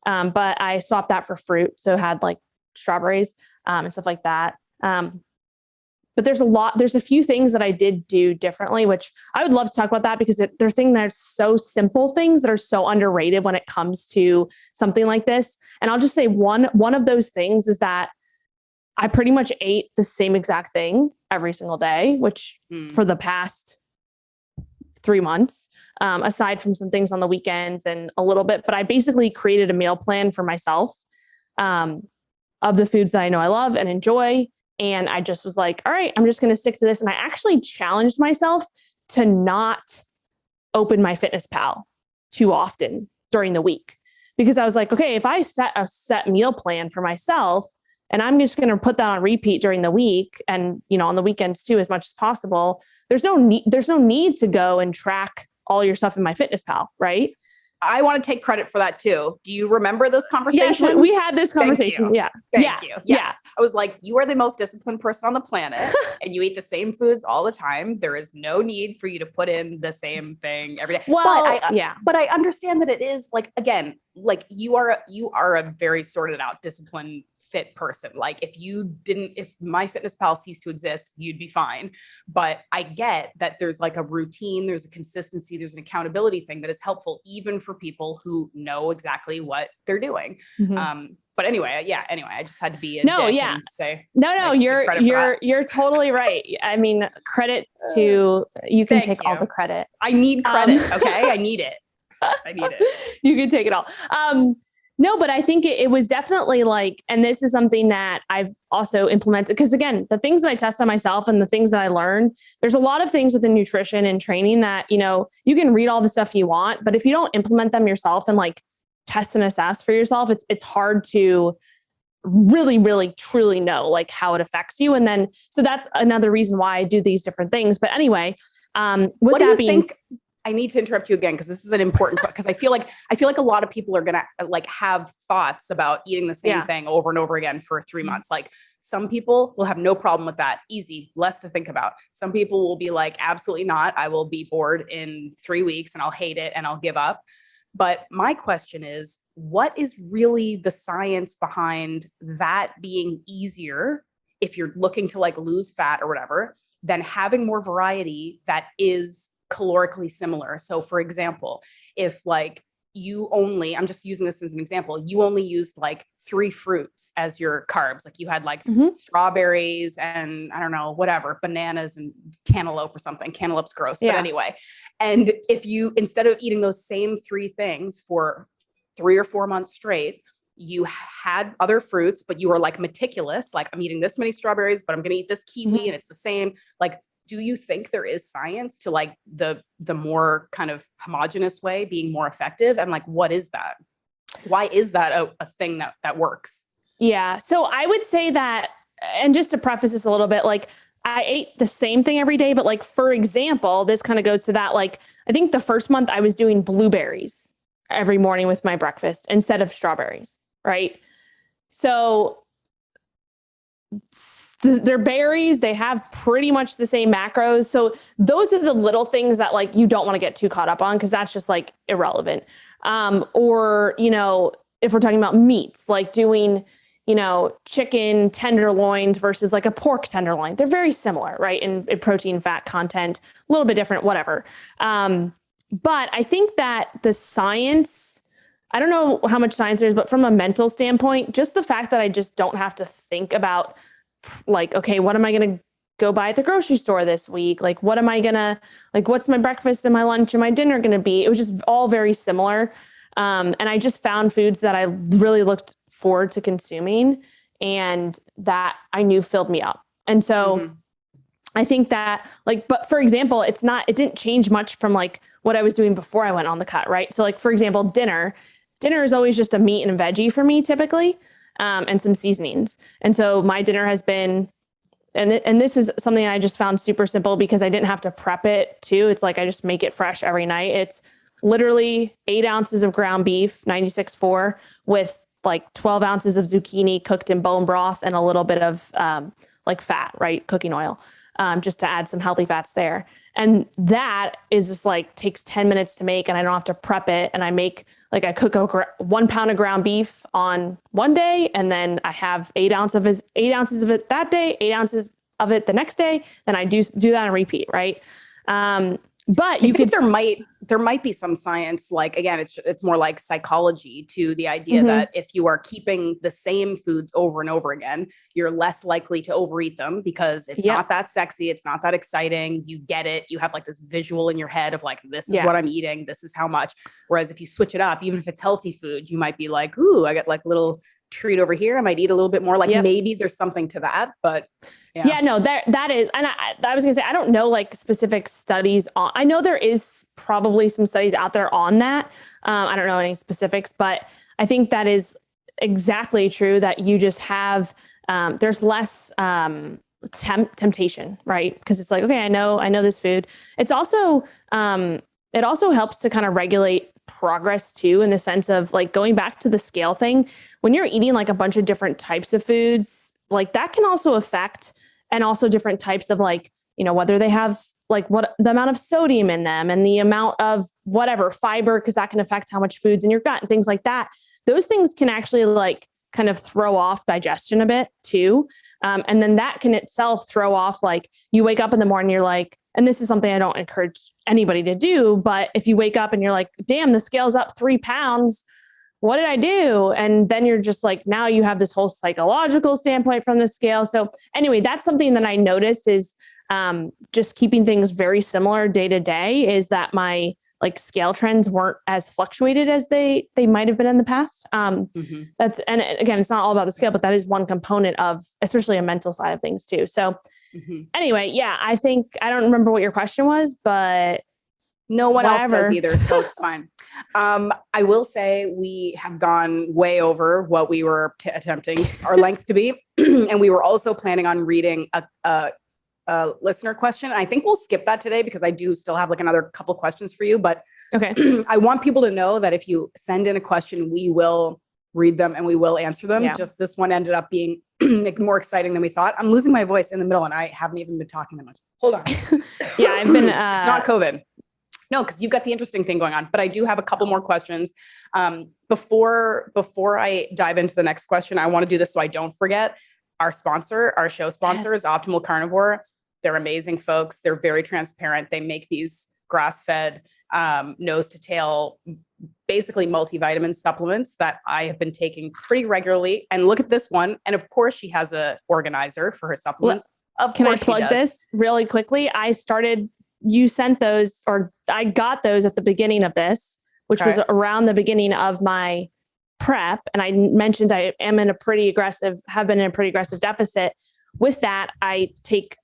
But I swapped that for fruit. So had like strawberries, and stuff like that. But but there's a few things that I did do differently, which I would love to talk about that because they're things that are so simple, things that are so underrated when it comes to something like this. And I'll just say one of those things is that I pretty much ate the same exact thing every single day, which for the past 3 months, aside from some things on the weekends and a little bit, but I basically created a meal plan for myself of the foods that I know I love and enjoy. And I just was like, all right, I'm just going to stick to this. And I actually challenged myself to not open my Fitness Pal too often during the week, because I was like, okay, if I set a set meal plan for myself and I'm just going to put that on repeat during the week and, on the weekends too, as much as possible, there's no need to go and track all your stuff in my Fitness Pal, right? I want to take credit for that too. Do you remember this conversation? Yes, we had this conversation. Thank you. Yes. I was like, you are the most disciplined person on the planet and you eat the same foods all the time. There is no need for you to put in the same thing every day. Well, but I understand that it is like, again, like you are a very sorted out, disciplined, fit person. Like if my Fitness Pal ceased to exist, you'd be fine. But I get that there's like a routine, there's a consistency, there's an accountability thing that is helpful even for people who know exactly what they're doing. But anyway, I just had to be a dick and say, you're totally right. I mean, credit to, you can take all the credit. I need credit. Okay. I need it. You can take it all. No, but I think it was definitely like, and this is something that I've also implemented, because again, the things that I test on myself and the things that I learn, there's a lot of things within nutrition and training that, you can read all the stuff you want, but if you don't implement them yourself and like test and assess for yourself, it's hard to really, really, truly know like how it affects you. And then, so that's another reason why I do these different things. But anyway, what do you think? I need to interrupt you again because this is an important because I feel like a lot of people are gonna like have thoughts about eating the same thing over and over again for 3 months. Like some people will have no problem with that. Easy, less to think about. Some people will be like, absolutely not. I will be bored in 3 weeks and I'll hate it and I'll give up. But my question is, what is really the science behind that being easier if you're looking to like lose fat or whatever, than having more variety that is calorically similar? So for example, if like I'm just using this as an example, you only used like 3 fruits as your carbs. Like you had like strawberries and I don't know, whatever, bananas and cantaloupe or something. Cantaloupe's gross, but anyway. And if you, instead of eating those same 3 things for 3 or 4 months straight, you had other fruits, but you were like meticulous. Like I'm eating this many strawberries, but I'm going to eat this kiwi and it's the same. Like, do you think there is science to like the more kind of homogenous way being more effective? And like, what is that? Why is that a thing that works? Yeah. So I would say that, and just to preface this a little bit, like I ate the same thing every day, but like, for example, this kind of goes to that. Like, I think the first month I was doing blueberries every morning with my breakfast instead of strawberries. Right. So they're berries. They have pretty much the same macros. So those are the little things that like, you don't want to get too caught up on because that's just like irrelevant. Or, if we're talking about meats, like doing, chicken tenderloins versus like a pork tenderloin, they're very similar, right? In protein, fat content, a little bit different, whatever. But I think that the science, I don't know how much science there is, but from a mental standpoint, just the fact that I just don't have to think about like, okay, what am I going to go buy at the grocery store this week? Like, what am I going to, like, what's my breakfast and my lunch and my dinner going to be? It was just all very similar. And I just found foods that I really looked forward to consuming and that I knew filled me up. And so I think that like, but for example, it didn't change much from like what I was doing before I went on the cut. Right. So like, for example, dinner is always just a meat and a veggie for me typically. And some seasonings. And so my dinner has been, and this is something I just found super simple because I didn't have to prep it too. It's like, I just make it fresh every night. It's literally 8 ounces of ground beef, 96.4 with like 12 ounces of zucchini cooked in bone broth and a little bit of like fat, right? Cooking oil, just to add some healthy fats there. And that is just like takes 10 minutes to make and I don't have to prep it. And I cook 1 pound of ground beef on one day. And then I have 8 ounces of it that day, 8 ounces of it the next day, then I do that and repeat. Right. But you could, there might be some science, like, again, it's more like psychology to the idea that if you are keeping the same foods over and over again, you're less likely to overeat them because it's not that sexy. It's not that exciting. You get it. You have like this visual in your head of like, this is what I'm eating. This is how much. Whereas if you switch it up, even if it's healthy food, you might be like, ooh, I got like a little treat over here. I might eat a little bit more. Like maybe there's something to that, but no, that is, and I was gonna say, I don't know like specific studies on, I know there is probably some studies out there on that. I don't know any specifics, but I think that is exactly true, that you just have, there's less, temptation, right? Because it's like, okay, I know this food. It's also, it also helps to kind of regulate progress too, in the sense of like going back to the scale thing, when you're eating like a bunch of different types of foods, like that can also affect, and also different types of like, whether they have like what the amount of sodium in them and the amount of whatever fiber, because that can affect how much food's in your gut and things like that. Those things can actually like kind of throw off digestion a bit too. And then that can itself throw off, like you wake up in the morning, you're like, and this is something I don't encourage anybody to do, but if you wake up and you're like, damn, the scale's up 3 pounds, what did I do? And then you're just like, now you have this whole psychological standpoint from the scale. So anyway, that's something that I noticed is just keeping things very similar day to day, is that my like scale trends weren't as fluctuated as they might have been in the past. That's, and again, it's not all about the scale, but that is one component of, especially a mental side of things too. So anyway, I think, I don't remember what your question was, but no one else does either. So it's fine. I will say we have gone way over what we were attempting our length to be. And we were also planning on reading a listener question. I think we'll skip that today because I do still have like another couple questions for you, but okay. I want people to know that if you send in a question, we will read them and we will answer them. Just this one ended up being more exciting than we thought. I'm losing my voice in the middle and I haven't even been talking that much. Hold on. I've been, it's not COVID. No, because you've got the interesting thing going on, but I do have a couple more questions. Before I dive into the next question, I want to do this so I don't forget. Our sponsor, our show sponsor is Optimal Carnivore. They're amazing folks. They're very transparent. They make these grass-fed, nose to tail, basically multivitamin supplements that I have been taking pretty regularly. And look at this one. And of course, she has a organizer for her supplements. Can I plug this really quickly? You sent those, or I got those at the beginning of this, which was around the beginning of my prep. And I mentioned I am have been in a pretty aggressive deficit. With that, I take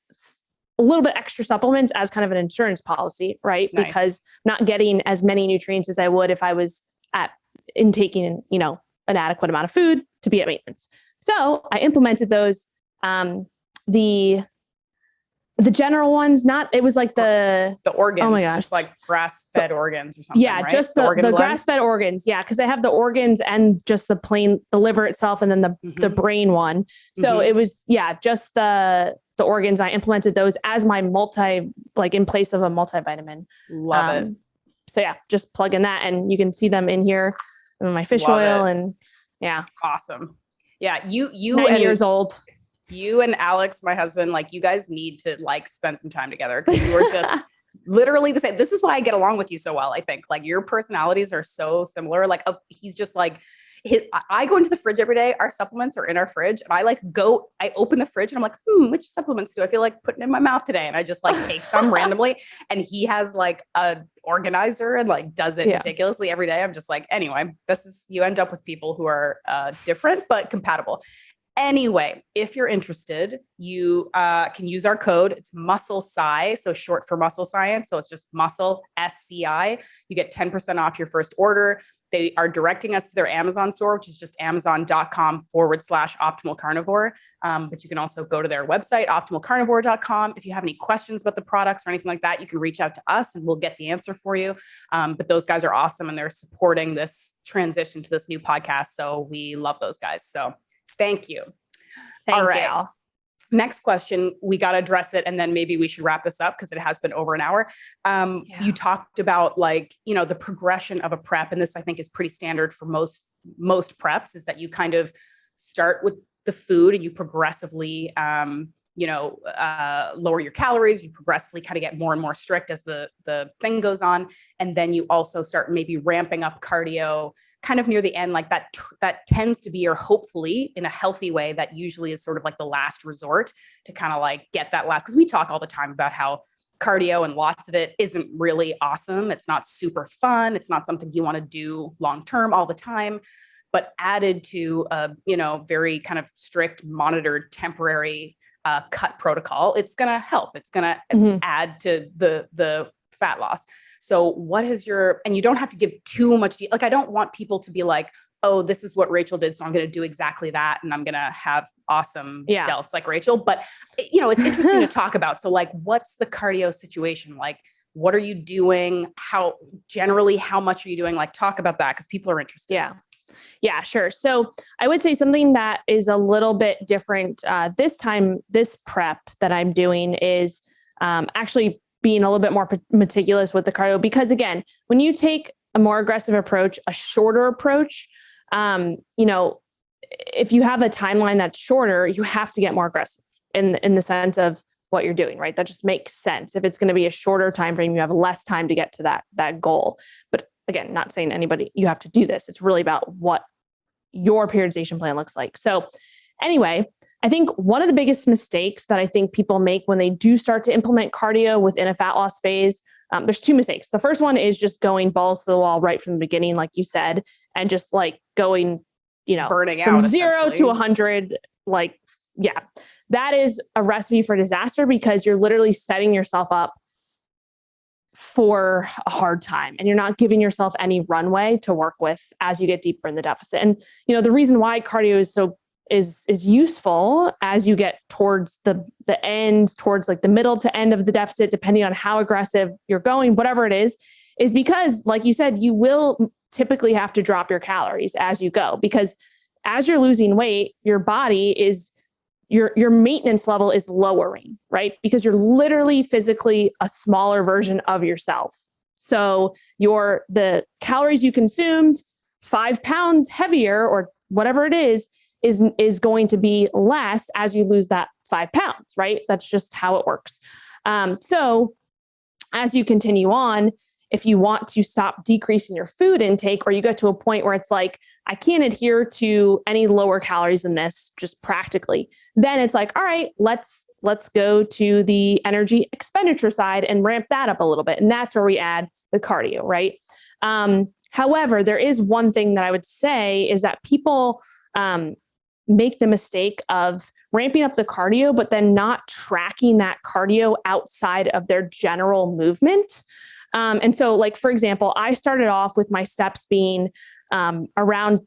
a little bit extra supplements as kind of an insurance policy, right? Nice. Because not getting as many nutrients as I would if I was intaking, an adequate amount of food to be at maintenance. So I implemented those, the general ones, it was like the organs, oh my gosh, just like grass-fed organs or something. Yeah, right? Just the grass-fed organs. Yeah, because they have the organs and just the liver itself, and then the brain one. So it was just the organs. I implemented those as my in place of a multivitamin. Love it. So just plug in that, and you can see them in here. And my fish oil, and awesome. Yeah, you 9 years old. You and Alex, my husband, like you guys need to like spend some time together because you are just literally the same. This is why I get along with you so well. I think like your personalities are so similar. Like he's just like, I go into the fridge every day. Our supplements are in our fridge and I open the fridge and I'm like, which supplements do I feel like putting in my mouth today? And I just like take some randomly. And he has like a organizer and like does it meticulously every day. I'm just like, anyway, you end up with people who are different, but compatible. Anyway, if you're interested, you can use our code. It's Muscle Sci, so short for muscle science. So it's just Muscle SCI. You get 10% off your first order. They are directing us to their Amazon store, which is just amazon.com/optimal carnivore. But you can also go to their website, optimalcarnivore.com. If you have any questions about the products or anything like that, you can reach out to us and we'll get the answer for you. But those guys are awesome and they're supporting this transition to this new podcast. So we love those guys. So thank you. All right. You. Next question. We got to address it. And then maybe we should wrap this up because it has been over an hour. You talked about the progression of a prep. And this I think is pretty standard for most preps, is that you kind of start with the food and you progressively lower your calories. You progressively kind of get more and more strict as the thing goes on. And then you also start maybe ramping up cardio kind of near the end, like that tends to be, or hopefully in a healthy way, that usually is sort of like the last resort to kind of like get that last, because we talk all the time about how cardio and lots of it isn't really awesome. It's not super fun. It's not something you want to do long-term all the time, but added to a, very kind of strict monitored temporary cut protocol, it's going to help. It's going to add to the fat loss. So what is and you don't have to give too much, like, I don't want people to be like, oh, this is what Rachel did, so I'm going to do exactly that. And I'm going to have awesome delts like Rachel. But, it's interesting to talk about. So like, what's the cardio situation? Like, what are you doing? How much are you doing? Like, talk about that, because people are interested. Yeah, sure. So I would say something that is a little bit different this time, this prep that I'm doing is actually being a little bit more meticulous with the cardio, because again, when you take a more aggressive approach, a shorter approach, if you have a timeline that's shorter, you have to get more aggressive in the sense of what you're doing, right? That just makes sense. If it's going to be a shorter time frame, you have less time to get to that goal. But again, not saying anybody, you have to do this. It's really about what your periodization plan looks like. So anyway, I think one of the biggest mistakes that I think people make when they do start to implement cardio within a fat loss phase, there's two mistakes. The first one is just going balls to the wall right from the beginning, like you said, and just like going, burning from out 0 to 100. Like, that is a recipe for disaster, because you're literally setting yourself up for a hard time, and you're not giving yourself any runway to work with as you get deeper in the deficit. And, the reason why cardio is useful as you get towards the end, towards like the middle to end of the deficit, depending on how aggressive you're going, whatever it is because, like you said, you will typically have to drop your calories as you go, because as you're losing weight, your body is, your maintenance level is lowering, right? Because you're literally physically a smaller version of yourself. So the calories you consumed, 5 pounds heavier or whatever it is going to be less as you lose that 5 pounds, right? That's just how it works. So as you continue on, if you want to stop decreasing your food intake, or you get to a point where it's like, I can't adhere to any lower calories than this, just practically, then it's like, all right, let's go to the energy expenditure side and ramp that up a little bit. And that's where we add the cardio, right? However, there is one thing that I would say is that people make the mistake of ramping up the cardio, but then not tracking that cardio outside of their general movement. And so, like, for example, I started off with my steps being around,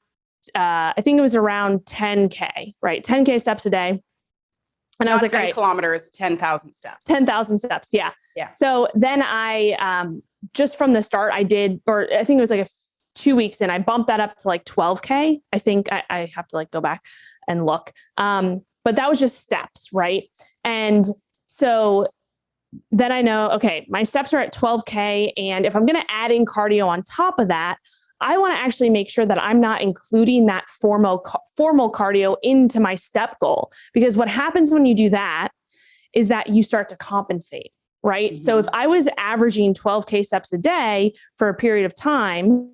I think it was around 10K, right? 10K steps a day. And I was like, 10 kilometers, 10,000 steps. 10,000 steps. Yeah. So then I, just from the start, I did, or I think it was like 2 weeks in, I bumped that up to like 12K. I think I have to like go back and look. But that was just steps, right? And so then I know, okay, my steps are at 12K. And if I'm going to add in cardio on top of that, I want to actually make sure that I'm not including that formal cardio into my step goal. Because what happens when you do that is that you start to compensate, right? Mm-hmm. So if I was averaging 12K steps a day for a period of time,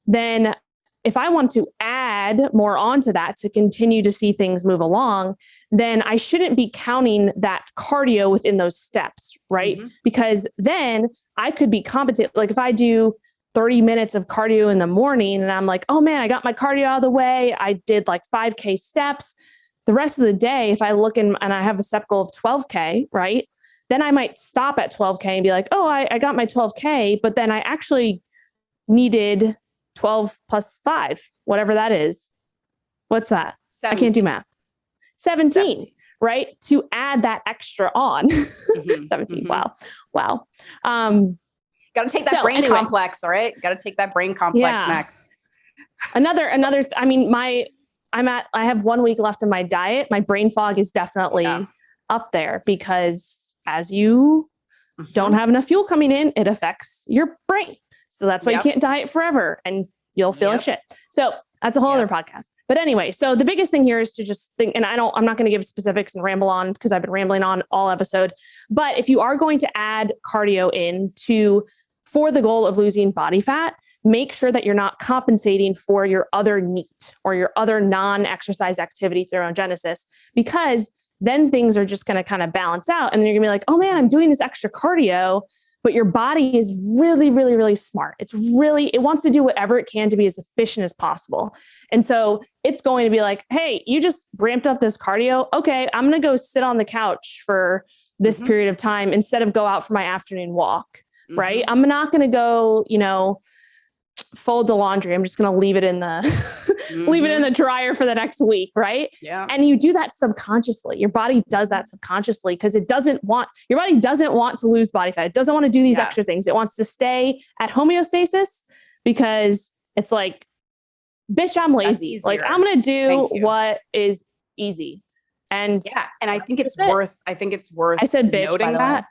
then if I want to add more onto that to continue to see things move along, then I shouldn't be counting that cardio within those steps, right? Mm-hmm. Because then I could be compensating. Like if I do 30 minutes of cardio in the morning and I'm like, oh man, I got my cardio out of the way. I did like 5K steps. The rest of the day, if I look and I have a step goal of 12K, right? Then I might stop at 12K and be like, oh, I got my 12K, but then I actually needed 12 plus 5, whatever that is. What's that? 17. I can't do math. 17, right? To add that extra on. Mm-hmm. 17. Mm-hmm. Wow. Got to take that brain complex. All right. Got to take that brain complex next. Another, I mean, I have 1 week left in my diet. My brain fog is definitely up there because as you don't have enough fuel coming in, it affects your brain. So that's why you can't diet forever and you'll feel like shit. So That's a whole other podcast. But anyway, so the biggest thing here is to just think, and I'm not going to give specifics and ramble on because I've been rambling on all episode. But if you are going to add cardio for the goal of losing body fat, make sure that you're not compensating for your other NEAT or your other non-exercise activity thermogenesis, because then things are just going to kind of balance out. And then you're gonna be like, oh man, I'm doing this extra cardio, but your body is really, really, really smart. It wants to do whatever it can to be as efficient as possible. And so it's going to be like, hey, you just ramped up this cardio. Okay, I'm going to go sit on the couch for this period of time instead of go out for my afternoon walk, right? I'm not going to go, fold the laundry. I'm just going to leave it in the dryer for the next week. Right. Yeah. And you do that subconsciously. Your body does that subconsciously because your body doesn't want to lose body fat. It doesn't want to do these extra things. It wants to stay at homeostasis because it's like, bitch, I'm lazy. Like I'm going to do what is easy. And I think it's worth I said bitch, noting that.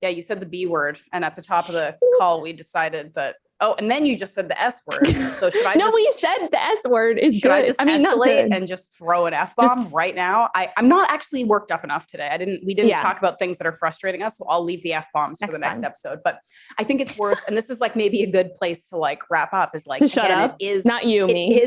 Yeah. You said the B word. And at the top of the call, we decided that, and then you just said the S word. So should I we said the S word is should good. I just escalate and just throw an F-bomb right now? I'm not actually worked up enough today. We didn't talk about things that are frustrating us. So I'll leave the F-bombs for the next episode. But I think it's worth, and this is like maybe a good place to like wrap up is like, shut up. It is not you, me.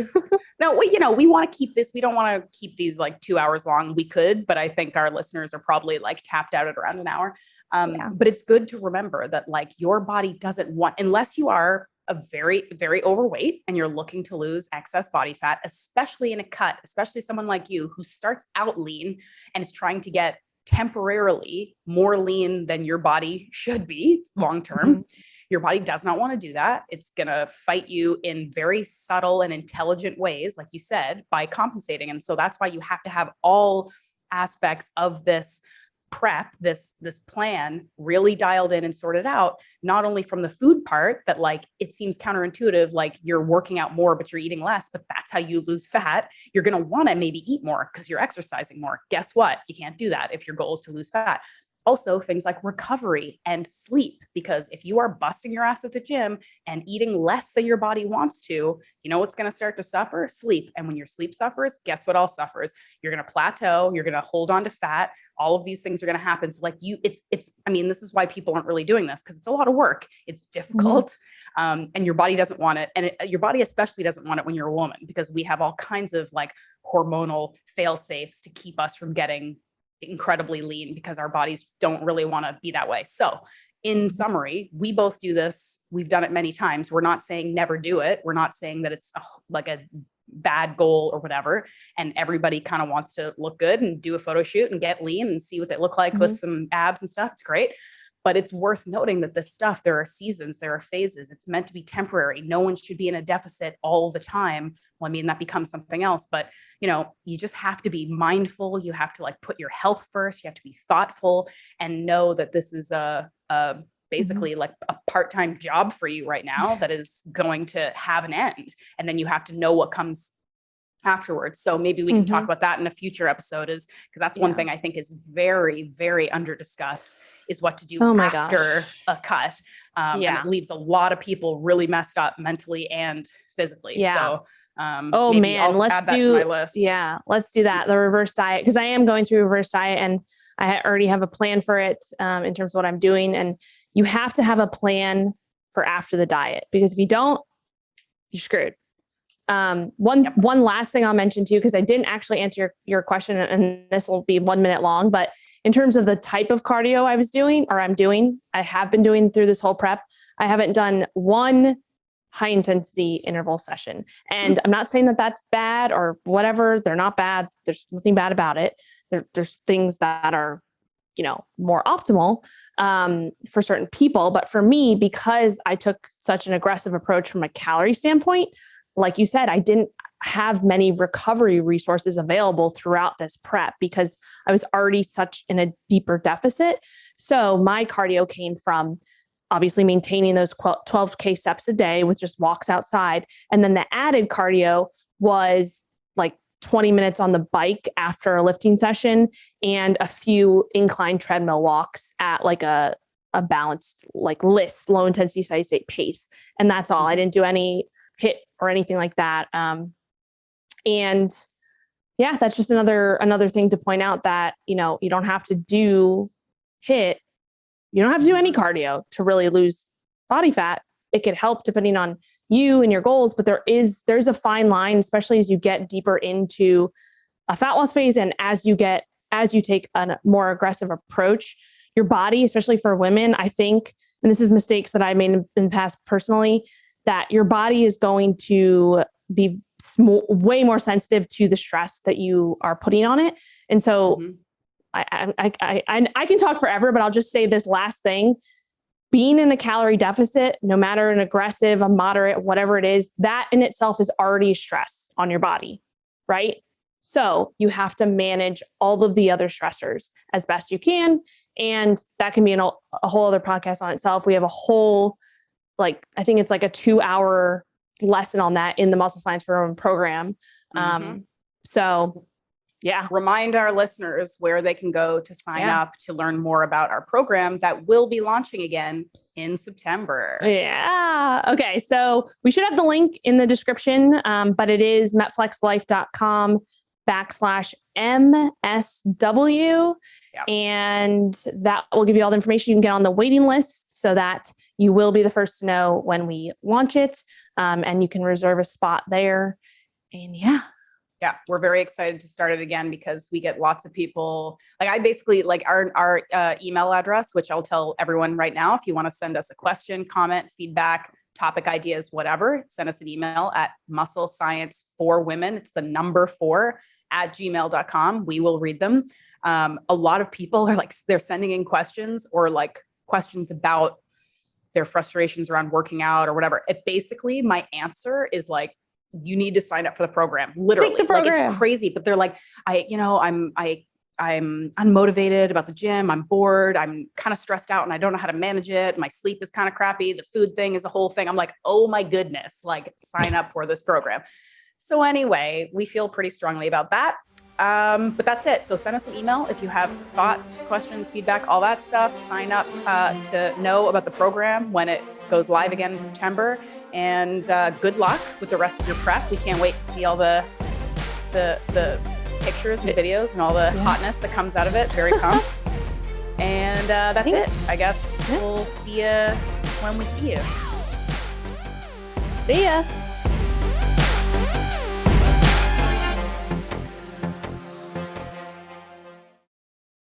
No, we want to keep this. We don't want to keep these like 2 hours long. We could, but I think our listeners are probably like tapped out at around an hour. But it's good to remember that like your body doesn't want, unless you are a very, very overweight and you're looking to lose excess body fat, especially in a cut, especially someone like you who starts out lean and is trying to get temporarily more lean than your body should be long-term. Your body does not want to do that. It's going to fight you in very subtle and intelligent ways, like you said, by compensating. And so that's why you have to have all aspects of this prep, this plan really dialed in and sorted out, not only from the food part that like, it seems counterintuitive, like you're working out more, but you're eating less, but that's how you lose fat. You're going to want to maybe eat more because you're exercising more. Guess what? You can't do that if your goal is to lose fat. Also, things like recovery and sleep, because if you are busting your ass at the gym and eating less than your body wants to, you know what's going to start to suffer? Sleep. And when your sleep suffers, guess what else suffers? You're going to plateau. You're going to hold on to fat. All of these things are going to happen. So like this is why people aren't really doing this, because it's a lot of work. It's difficult. And your body doesn't want it. And your body especially doesn't want it when you're a woman, because we have all kinds of like hormonal fail safes to keep us from getting incredibly lean, because our bodies don't really want to be that way. So in summary, we both do this. We've done it many times. We're not saying never do it. We're not saying that it's like a bad goal or whatever. And everybody kind of wants to look good and do a photo shoot and get lean and see what they look like with some abs and stuff. It's great. But it's worth noting that this stuff, there are seasons, there are phases. It's meant to be temporary. No one should be in a deficit all the time. Well, I mean, that becomes something else, but you just have to be mindful. You have to like put your health first. You have to be thoughtful and know that this is basically like a part-time job for you right now that is going to have an end. And then you have to know what comes afterwards. So maybe we can talk about that in a future episode, because that's one thing I think is very, very under discussed, is what to do after a cut. And it leaves a lot of people really messed up mentally and physically. So let's add that to my list. Yeah, let's do that. The reverse diet, because I am going through a reverse diet and I already have a plan for it in terms of what I'm doing. And you have to have a plan for after the diet, because if you don't, you're screwed. One last thing I'll mention too, because I didn't actually answer your question, and this will be 1 minute long, but in terms of the type of cardio I have been doing through this whole prep, I haven't done one high intensity interval session. And I'm not saying that that's bad or whatever. They're not bad. There's nothing bad about it. There's things that are, more optimal for certain people. But for me, because I took such an aggressive approach from a calorie standpoint, like you said, I didn't have many recovery resources available throughout this prep because I was already such in a deeper deficit. So my cardio came from obviously maintaining those 12K steps a day with just walks outside. And then the added cardio was like 20 minutes on the bike after a lifting session and a few incline treadmill walks at like a balanced, like low intensity steady state pace. And that's all. I didn't do any HIIT or anything like that. And yeah, that's just another thing to point out that, you don't have to do HIIT. You don't have to do any cardio to really lose body fat. It could help depending on you and your goals, but there's a fine line, especially as you get deeper into a fat loss phase. And as you take a more aggressive approach, your body, especially for women, I think, and this is mistakes that I made in the past personally, that your body is going to be way more sensitive to the stress that you are putting on it. And so I can talk forever, but I'll just say this last thing. Being in a calorie deficit, no matter an aggressive, a moderate, whatever it is, that in itself is already stress on your body, right? So you have to manage all of the other stressors as best you can. And that can be a whole other podcast on itself. We have a whole, I think it's like a 2-hour lesson on that in the Muscle Science for Women program. So yeah. Remind our listeners where they can go to sign up to learn more about our program that will be launching again in September. Yeah. Okay. So we should have the link in the description, but it is metflexlife.com/MSW. Yeah. And that will give you all the information you can get on the waiting list so that you will be the first to know when we launch it. And you can reserve a spot there. And yeah, we're very excited to start it again because we get lots of people. I basically our email address, which I'll tell everyone right now. If you want to send us a question, comment, feedback, topic ideas, whatever, send us an email at musclescienceforwomen. It's the number 4 @gmail.com. We will read them. A lot of people are they're sending in questions or questions about their frustrations around working out or whatever. It basically, my answer is you need to sign up for the program. Literally. Take the program. It's crazy, but they're I'm unmotivated about the gym. I'm bored. I'm kind of stressed out and I don't know how to manage it. My sleep is kind of crappy. The food thing is a whole thing. I'm like, oh my goodness, sign up for this program. So anyway, we feel pretty strongly about that. But that's it. So send us an email if you have thoughts, questions, feedback, all that stuff. Sign up to know about the program when it goes live again in September. And good luck with the rest of your prep. We can't wait to see all the pictures and videos and all the hotness that comes out of it. Very pumped. And that's it. I guess we'll see you when we see you. See ya.